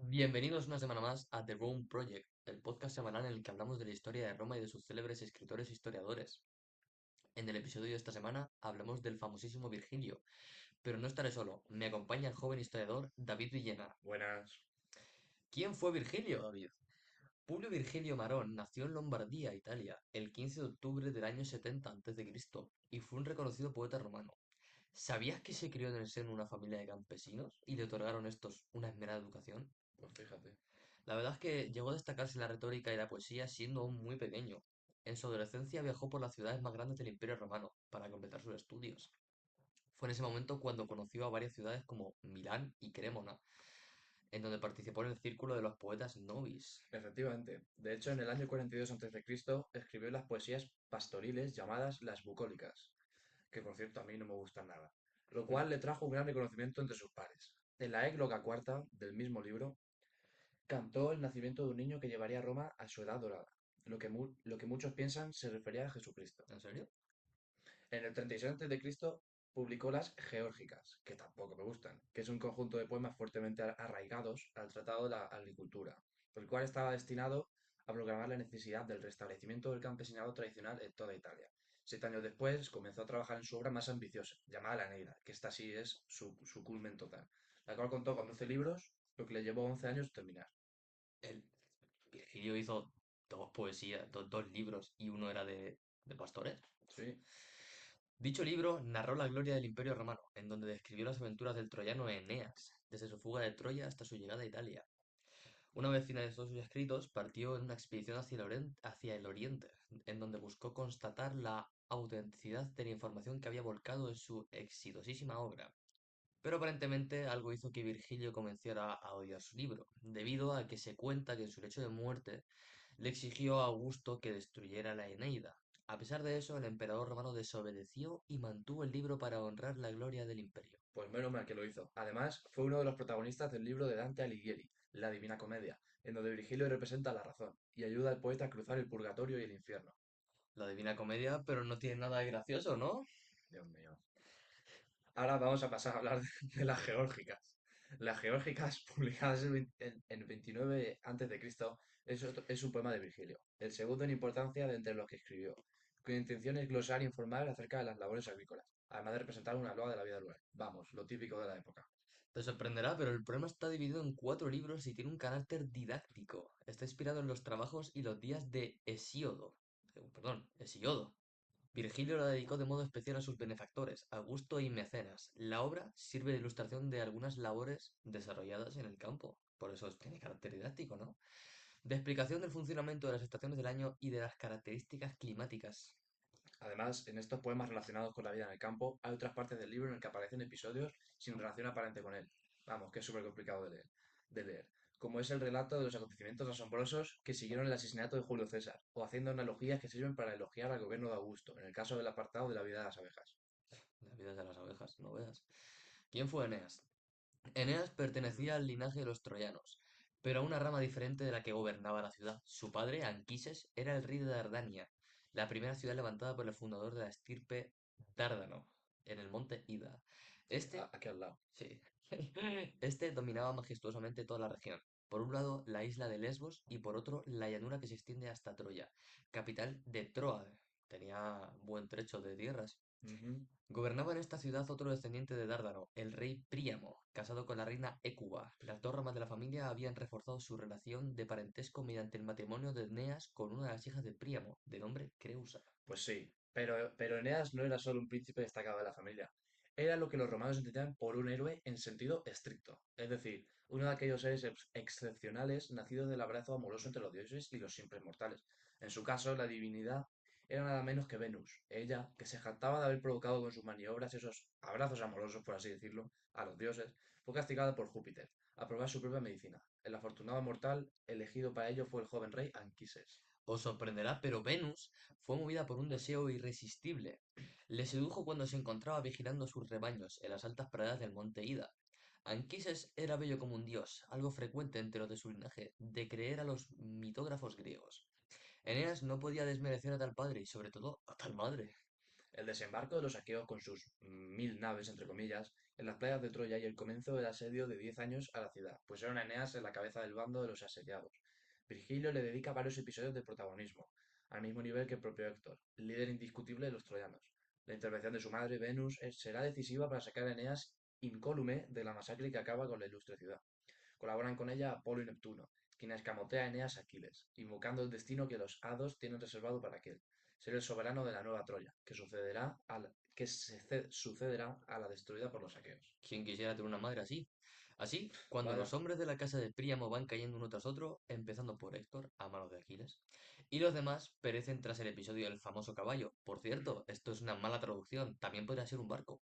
Bienvenidos una semana más a The Rome Project, el podcast semanal en el que hablamos de la historia de Roma y de sus célebres escritores e historiadores. En el episodio de esta semana hablamos del famosísimo Virgilio, pero no estaré solo, me acompaña el joven historiador David Villena. Buenas. ¿Quién fue Virgilio? David. Publio Virgilio Marón nació en Lombardía, Italia, el 15 de octubre del año 70 a.C. y fue un reconocido poeta romano. ¿Sabías que se crió en el seno de una familia de campesinos y le otorgaron estos una esmerada educación? Pues fíjate. La verdad es que llegó a destacarse en la retórica y la poesía siendo aún muy pequeño. En su adolescencia viajó por las ciudades más grandes del Imperio Romano para completar sus estudios. Fue en ese momento cuando conoció a varias ciudades como Milán y Cremona, en donde participó en el círculo de los poetas nobis. Efectivamente. De hecho, en el año 42 a.C. escribió las poesías pastoriles llamadas las bucólicas, que por cierto a mí no me gustan nada, lo cual le trajo un gran reconocimiento entre sus pares. En la égloga cuarta del mismo libro, cantó el nacimiento de un niño que llevaría a Roma a su edad dorada, lo que muchos piensan se refería a Jesucristo. ¿En serio? En el 36 a.C. publicó las Geórgicas, que tampoco me gustan, que es un conjunto de poemas fuertemente arraigados al Tratado de la Agricultura, el cual estaba destinado a proclamar la necesidad del restablecimiento del campesinado tradicional en toda Italia. 7 años después comenzó a trabajar en su obra más ambiciosa, llamada La Eneida, que esta sí es su culmen total, la cual contó con 12 libros, lo que le llevó 11 años terminar. El Virgilio hizo dos poesías, dos libros y uno era de pastores. Sí, Dicho libro narró la gloria del Imperio Romano, en donde describió las aventuras del troyano Eneas, desde su fuga de Troya hasta su llegada a Italia. Una vez finalizados sus escritos, partió en una expedición hacia el oriente, en donde buscó constatar la autenticidad de la información que había volcado en su exitosísima obra. Pero aparentemente algo hizo que Virgilio comenzara a odiar su libro, debido a que se cuenta que en su lecho de muerte le exigió a Augusto que destruyera la Eneida. A pesar de eso, el emperador romano desobedeció y mantuvo el libro para honrar la gloria del imperio. pues menos mal que lo hizo. Además, fue uno de los protagonistas del libro de Dante Alighieri, La Divina Comedia, en donde Virgilio representa la razón y ayuda al poeta a cruzar el purgatorio y el infierno. La Divina Comedia, pero no tiene nada de gracioso, ¿no? Dios mío. Ahora vamos a pasar a hablar de las geórgicas. Las geórgicas, publicadas en 29 a.C., es un poema de Virgilio, el segundo en importancia de entre los que escribió, cuya intención es glosar e informar acerca de las labores agrícolas, además de representar una loa de la vida rural. Vamos, lo típico de la época. Te sorprenderá, pero el poema está dividido en 4 libros y tiene un carácter didáctico. Está inspirado en los trabajos y los días de Hesiodo. Virgilio la dedicó de modo especial a sus benefactores, Augusto y Mecenas. La obra sirve de ilustración de algunas labores desarrolladas en el campo. Por eso tiene carácter didáctico, ¿no? De explicación del funcionamiento de las estaciones del año y de las características climáticas. Además, en estos poemas relacionados con la vida en el campo, hay otras partes del libro en el que aparecen episodios sin relación aparente con él. Vamos, que es súper complicado de leer. Como es el relato de los acontecimientos asombrosos que siguieron el asesinato de Julio César, o haciendo analogías que sirven para elogiar al gobierno de Augusto, en el caso del apartado de la vida de las abejas. La vida de las abejas, no veas. ¿Quién fue Eneas? Eneas pertenecía al linaje de los troyanos, pero a una rama diferente de la que gobernaba la ciudad. Su padre, Anquises, era el rey de Dardania, la primera ciudad levantada por el fundador de la estirpe Dárdano, en el monte Ida. Sí, Este, aquí al lado. sí, este dominaba majestuosamente toda la región. Por un lado, la isla de Lesbos y por otro, la llanura que se extiende hasta Troya, capital de Troade. Tenía buen trecho de tierras. Ujú. Gobernaba en esta ciudad otro descendiente de Dárdano, el rey Príamo, casado con la reina Hécuba. Las dos ramas de la familia habían reforzado su relación de parentesco mediante el matrimonio de Eneas con una de las hijas de Príamo, de nombre Creusa. Pues sí, pero Eneas no era solo un príncipe destacado de la familia. Era lo que los romanos entendían por un héroe en sentido estricto, es decir, uno de aquellos seres excepcionales nacidos del abrazo amoroso entre los dioses y los simples mortales. En su caso, la divinidad era nada menos que Venus, ella, que se jactaba de haber provocado con sus maniobras esos abrazos amorosos, por así decirlo, a los dioses, fue castigada por Júpiter, a probar su propia medicina. El afortunado mortal elegido para ello fue el joven rey Anquises. Os sorprenderá, pero Venus fue movida por un deseo irresistible. Le sedujo cuando se encontraba vigilando sus rebaños en las altas praderas del monte Ida. Anquises era bello como un dios, algo frecuente entre los de su linaje, de creer a los mitógrafos griegos. Eneas no podía desmerecer a tal padre y sobre todo a tal madre. El desembarco de los aqueos con sus 1000 naves, entre comillas, en las playas de Troya y el comienzo del asedio de 10 años a la ciudad, pusieron a Eneas en la cabeza del bando de los asediados. Virgilio le dedica varios episodios de protagonismo, al mismo nivel que el propio Héctor, líder indiscutible de los troyanos. La intervención de su madre, Venus, será decisiva para sacar a Eneas incólume de la masacre que acaba con la ilustre ciudad. Colaboran con ella Apolo y Neptuno, quien escamotea a Eneas a Aquiles, invocando el destino que los hados tienen reservado para aquel, ser el soberano de la nueva Troya, que sucederá a la destruida por los aqueos. ¿Quién quisiera tener una madre así? Así, cuando Vaya, los hombres de la casa de Príamo van cayendo uno tras otro, empezando por Héctor, a manos de Aquiles, y los demás perecen tras el episodio del famoso caballo. Por cierto, esto es una mala traducción, también podría ser un barco.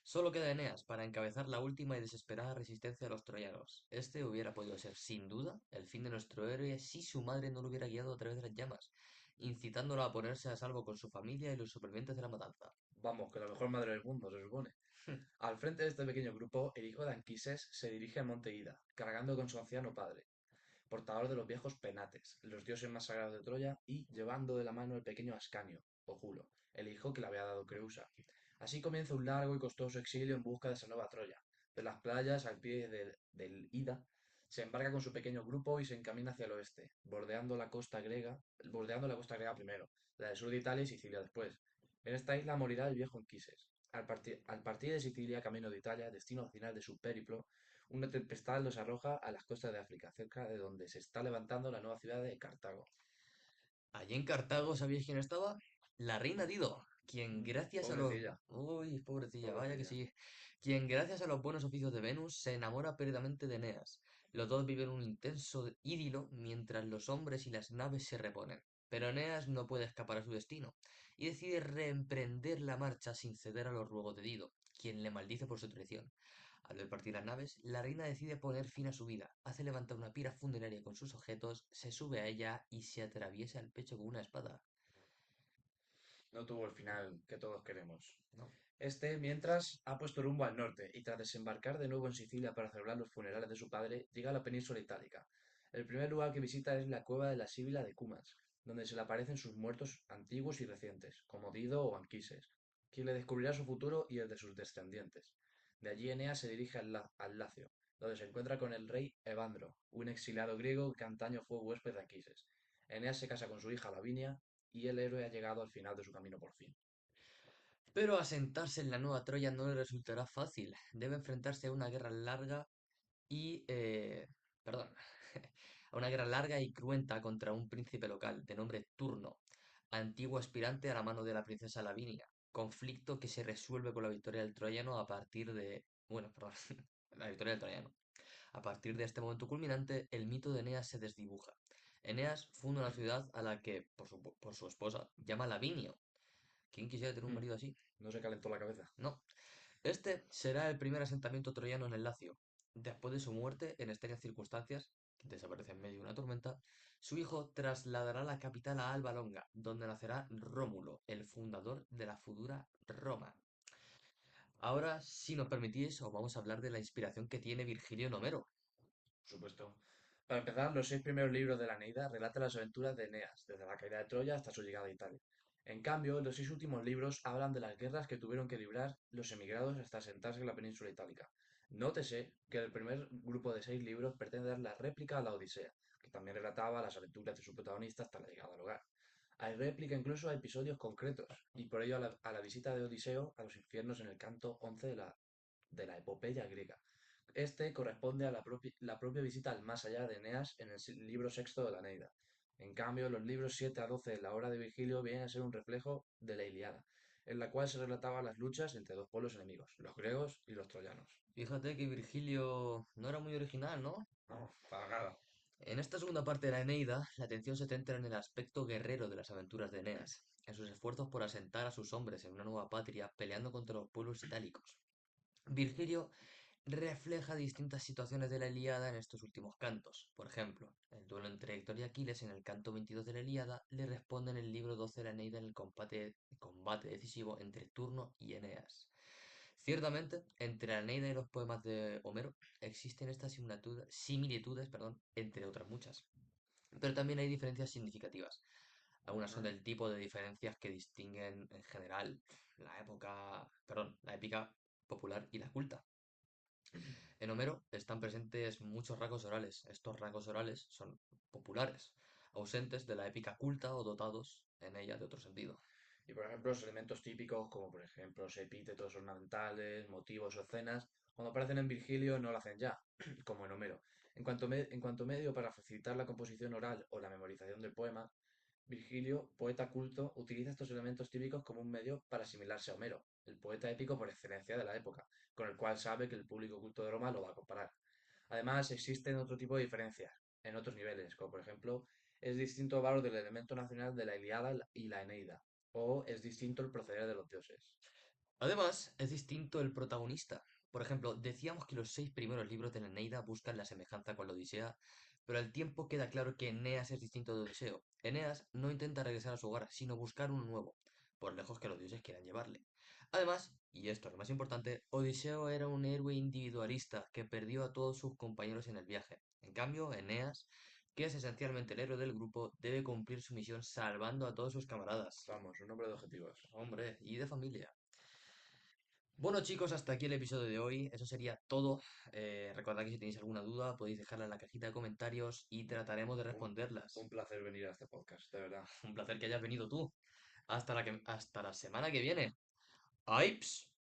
Solo queda Eneas para encabezar la última y desesperada resistencia de los troyanos. Este hubiera podido ser, sin duda, el fin de nuestro héroe si su madre no lo hubiera guiado a través de las llamas, incitándolo a ponerse a salvo con su familia y los supervivientes de la matanza. vamos, que la mejor madre del mundo, se supone. Al frente de este pequeño grupo, el hijo de Anquises se dirige a Monte Ida, cargando con su anciano padre, portador de los viejos penates, los dioses más sagrados de Troya, y llevando de la mano el pequeño Ascanio, o Julo, el hijo que le había dado Creusa. Así comienza un largo y costoso exilio en busca de esa nueva Troya. De las playas al pie del Ida, se embarca con su pequeño grupo y se encamina hacia el oeste, bordeando la costa griega primero, la del sur de Italia y Sicilia después. En esta isla morirá el viejo Anquises. Al partir de Sicilia, camino de Italia, destino final de su périplo, una tempestad los arroja a las costas de África, cerca de donde se está levantando la nueva ciudad de Cartago. Allí en Cartago, ¿sabíais quién estaba? La reina Dido, quien gracias a los... Pobrecilla, Uy, pobrecilla, vaya que pobrecilla. sí. Quien gracias a los buenos oficios de Venus se enamora perdidamente de Eneas. Los dos viven un intenso idilio mientras los hombres y las naves se reponen. Pero Eneas no puede escapar a su destino y decide reemprender la marcha sin ceder a los ruegos de Dido, quien le maldice por su traición. Al ver partir las naves, la reina decide poner fin a su vida, hace levantar una pira funeraria con sus objetos, se sube a ella y se atraviesa el pecho con una espada. No tuvo el final que todos queremos. No. Este, mientras, ha puesto rumbo al norte y tras desembarcar de nuevo en Sicilia para celebrar los funerales de su padre, llega a la península itálica. El primer lugar que visita es la cueva de la Síbila de Cumas, donde se le aparecen sus muertos antiguos y recientes, como Dido o Anquises, quien le descubrirá su futuro y el de sus descendientes. De allí Eneas se dirige al Lacio, donde se encuentra con el rey Evandro, un exiliado griego que antaño fue huésped de Anquises. Eneas se casa con su hija Lavinia y el héroe ha llegado al final de su camino por fin. Pero asentarse en la nueva Troya no le resultará fácil. Debe enfrentarse a una guerra larga y... perdón. A una guerra larga y cruenta contra un príncipe local de nombre Turno, antiguo aspirante a la mano de la princesa Lavinia. Conflicto que se resuelve con la victoria del troyano a partir de... Bueno, perdón. La victoria del troyano. A partir de este momento culminante, el mito de Eneas se desdibuja. Eneas funda una ciudad a la que, por su esposa, llama Lavinio. ¿Quién quisiera tener un marido así? No se calentó la cabeza. No. Este será el primer asentamiento troyano en el Lacio. Después de su muerte, en extrañas circunstancias, desaparece en medio de una tormenta, su hijo trasladará la capital a Alba Longa, donde nacerá Rómulo, el fundador de la futura Roma. Ahora, si nos permitís, os vamos a hablar de la inspiración que tiene Virgilio en Homero. Por supuesto. Para empezar, los 6 primeros libros de la Eneida relatan las aventuras de Eneas, desde la caída de Troya hasta su llegada a Italia. En cambio, los 6 últimos libros hablan de las guerras que tuvieron que librar los emigrados hasta asentarse en la península itálica. Nótese que el primer grupo de 6 libros pretende dar la réplica a la Odisea, que también relataba las aventuras de su protagonista hasta la llegada al hogar. Hay réplica incluso a episodios concretos, y por ello a la visita de Odiseo a los infiernos en el canto 11 de la epopeya griega. Este corresponde a la propia visita al más allá de Eneas en el libro sexto de la Eneida. En cambio, los libros 7 a 12 de la obra de Virgilio vienen a ser un reflejo de la Ilíada, en la cual se relataban las luchas entre dos pueblos enemigos, los griegos y los troyanos. Fíjate que Virgilio no era muy original, ¿no? No, para nada. En esta segunda parte de la Eneida, la atención se centra en el aspecto guerrero de las aventuras de Eneas, en sus esfuerzos por asentar a sus hombres en una nueva patria peleando contra los pueblos itálicos. Virgilio refleja distintas situaciones de la Ilíada en estos últimos cantos. Por ejemplo, el duelo entre Héctor y Aquiles en el canto 22 de la Ilíada le responde en el libro 12 de la Eneida en el combate decisivo entre Turno y Eneas. Ciertamente, entre la Eneida y los poemas de Homero existen estas similitudes, perdón, entre otras muchas. Pero también hay diferencias significativas. Algunas son Ujú. del tipo de diferencias que distinguen en general la épica popular y la culta. En Homero están presentes muchos rasgos orales. Estos rasgos orales son populares, ausentes de la épica culta o dotados en ella de otro sentido. Y por ejemplo, los elementos típicos, como por ejemplo los epítetos ornamentales, motivos o escenas, cuando aparecen en Virgilio no lo hacen ya, como en Homero. En cuanto medio para facilitar la composición oral o la memorización del poema, Virgilio, poeta culto, utiliza estos elementos típicos como un medio para asimilarse a Homero, el poeta épico por excelencia de la época, con el cual sabe que el público culto de Roma lo va a comparar. Además, existen otro tipo de diferencias, en otros niveles, como por ejemplo, es distinto el valor del elemento nacional de la Ilíada y la Eneida, o es distinto el proceder de los dioses. Además, es distinto el protagonista. Por ejemplo, decíamos que los 6 primeros libros de la Eneida buscan la semejanza con la Odisea, pero al tiempo queda claro que Eneas es distinto de Odiseo. Eneas no intenta regresar a su hogar, sino buscar uno nuevo, por lejos que los dioses quieran llevarle. Además, y esto es lo más importante, Odiseo era un héroe individualista que perdió a todos sus compañeros en el viaje. En cambio, Eneas, que es esencialmente el héroe del grupo, debe cumplir su misión salvando a todos sus camaradas. Vamos, un hombre de objetivos. Hombre, y de familia. Bueno chicos, hasta aquí el episodio de hoy. Eso sería todo. Recordad que si tenéis alguna duda podéis dejarla en la cajita de comentarios y trataremos de Un, un responderlas. placer venir a este podcast, de verdad. Un placer que hayas venido tú. Hasta la semana que viene. ¡Aips!